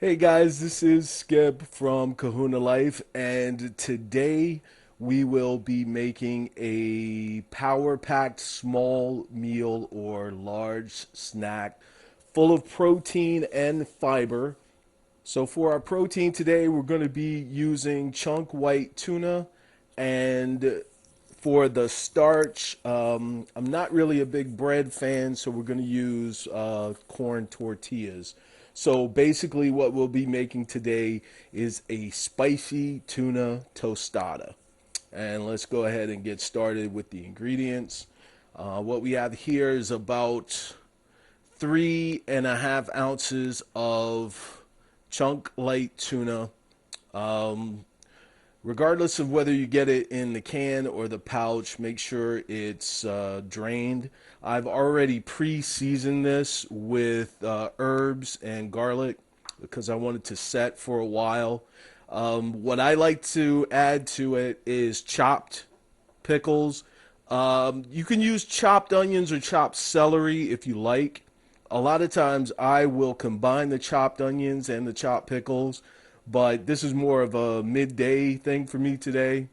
Hey guys, this is Skip from Kahuna Life, and today we will be making a power packed small meal or large snack full of protein and fiber. So, for our protein today, we're going to be using chunk white tuna, and for the starch, I'm not really a big bread fan, so we're going to use corn tortillas. So basically, what we'll be making today is a spicy tuna tostada. And let's go ahead and get started with the ingredients. What we have here is about 3.5 ounces of chunk light tuna. Um, Regardless of whether you get it in the can or the pouch, make sure it's drained. I've already pre-seasoned this with herbs and garlic because I want it to set for a while. What I like to add to it is chopped pickles. You can use chopped onions or chopped celery if you like. A lot of times I will combine the chopped onions and the chopped pickles, but this is more of a midday thing for me today.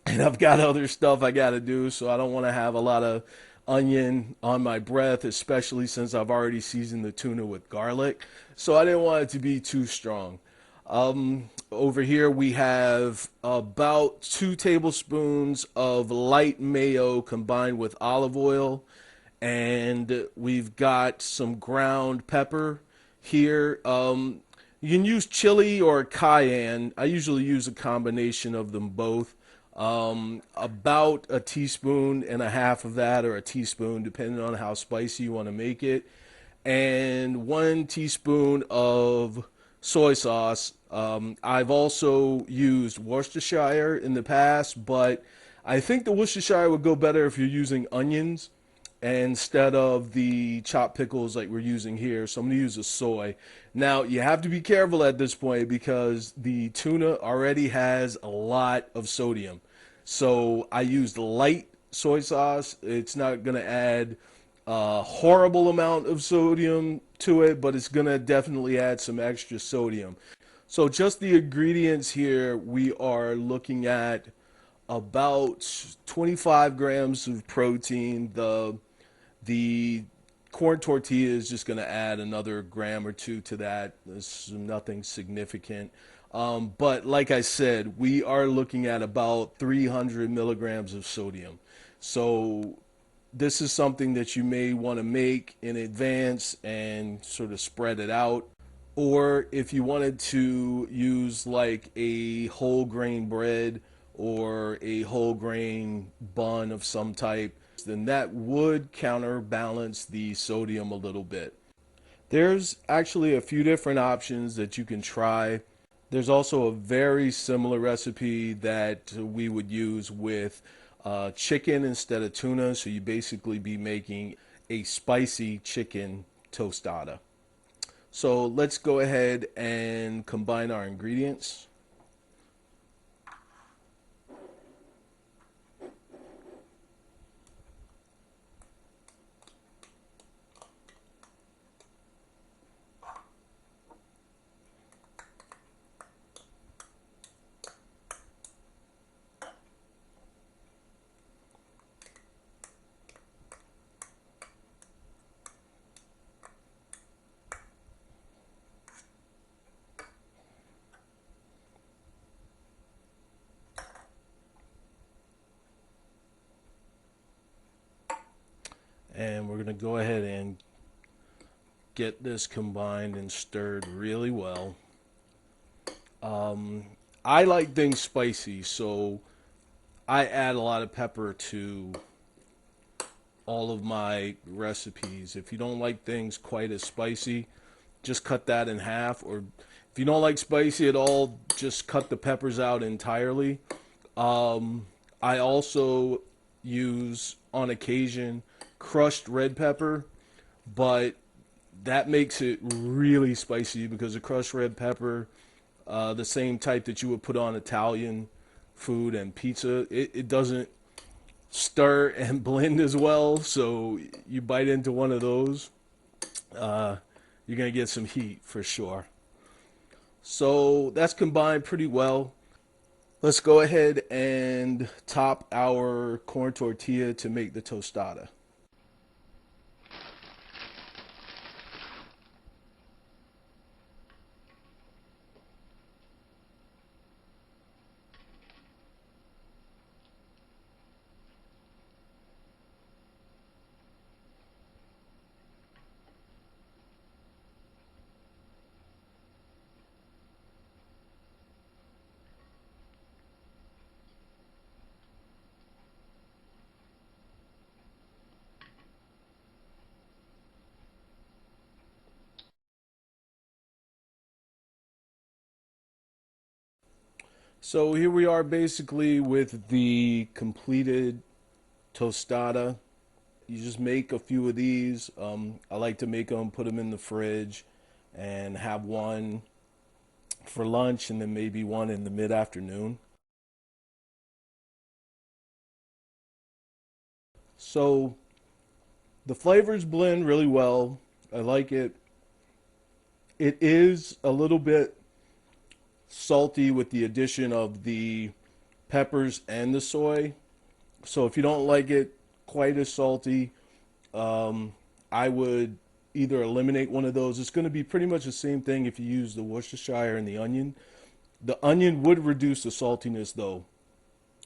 And I've got other stuff I got to do, so I don't want to have a lot of onion on my breath, especially since I've already seasoned the tuna with garlic. So I didn't want it to be too strong. Over here we have about 2 tablespoons of light mayo combined with olive oil, and we've got some ground pepper here. You can use chili or cayenne. I usually use a combination of them both. About a teaspoon and a half of that, or a teaspoon, depending on how spicy you want to make it, and 1 teaspoon of soy sauce. I've also used Worcestershire in the past, but I think the Worcestershire would go better if you're using onions instead of the chopped pickles like we're using here. So I'm going to use a soy. Now, you have to be careful at this point because the tuna already has a lot of sodium. So I used light soy sauce. It's not going to add a horrible amount of sodium to it, but it's going to definitely add some extra sodium. So just the ingredients here, we are looking at about 25 grams of protein. The corn tortilla is just going to add another gram or two to that. There's nothing significant. But like I said, we are looking at about 300 milligrams of sodium. So this is something that you may want to make in advance and sort of spread it out. Or if you wanted to use like a whole grain bread or a whole grain bun of some type, then that would counterbalance the sodium a little bit. There's actually a few different options that you can try. There's also a very similar recipe that we would use with chicken instead of tuna. So you basically be making a spicy chicken tostada. So let's go ahead and combine our ingredients. And we're going to go ahead and get this combined and stirred really well. I like things spicy, so I add a lot of pepper to all of my recipes. If you don't like things quite as spicy, just cut that in half. Or if you don't like spicy at all, just cut the peppers out entirely. I also use, on occasion, crushed red pepper, but that makes it really spicy because the crushed red pepper, the same type that you would put on Italian food and pizza, it doesn't stir and blend as well. So you bite into one of those, you're gonna get some heat for sure. So that's combined pretty well. Let's go ahead and top our corn tortilla to make the tostada. So here we are basically with the completed tostada. You just make a few of these. I like to make them, put them in the fridge, and have one for lunch and then maybe one in the mid-afternoon. So the flavors blend really well. I like it. It is a little bit salty with the addition of the peppers and the soy. So if you don't like it quite as salty, I would either eliminate one of those. It's going to be pretty much the same thing if you use the Worcestershire and the onion. The onion would reduce the saltiness though.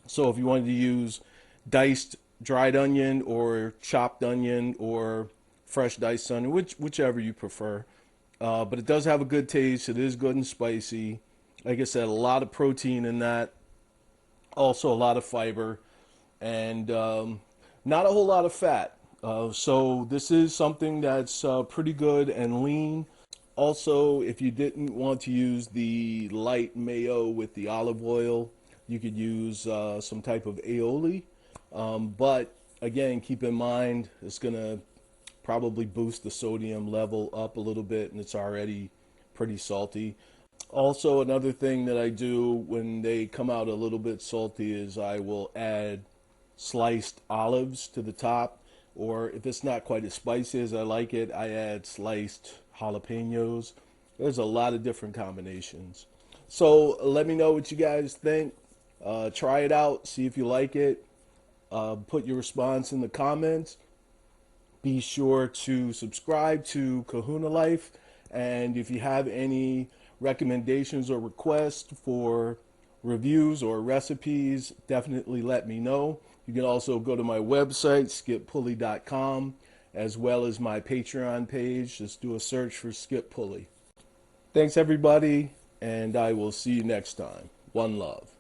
So if you wanted to use diced dried onion or chopped onion or fresh diced onion, whichever you prefer. But it does have a good taste. It is good and spicy. Like I said, a lot of protein in that. Also a lot of fiber and not a whole lot of fat. So this is something that's pretty good and lean. Also, if you didn't want to use the light mayo with the olive oil, you could use some type of aioli. But again, keep in mind it's going to probably boost the sodium level up a little bit, and it's already pretty salty. Also, another thing that I do when they come out a little bit salty is I will add sliced olives to the top, or if it's not quite as spicy as I like it, I add sliced jalapenos. There's a lot of different combinations. So let me know what you guys think. Try it out, see if you like it. Put your response in the comments. Be sure to subscribe to Kahuna Life. And if you have any recommendations or requests for reviews or recipes, definitely let me know. You can also go to my website, skippulley.com, as well as my Patreon page. Just do a search for Skip Pulley. Thanks, everybody, and I will see you next time. One love.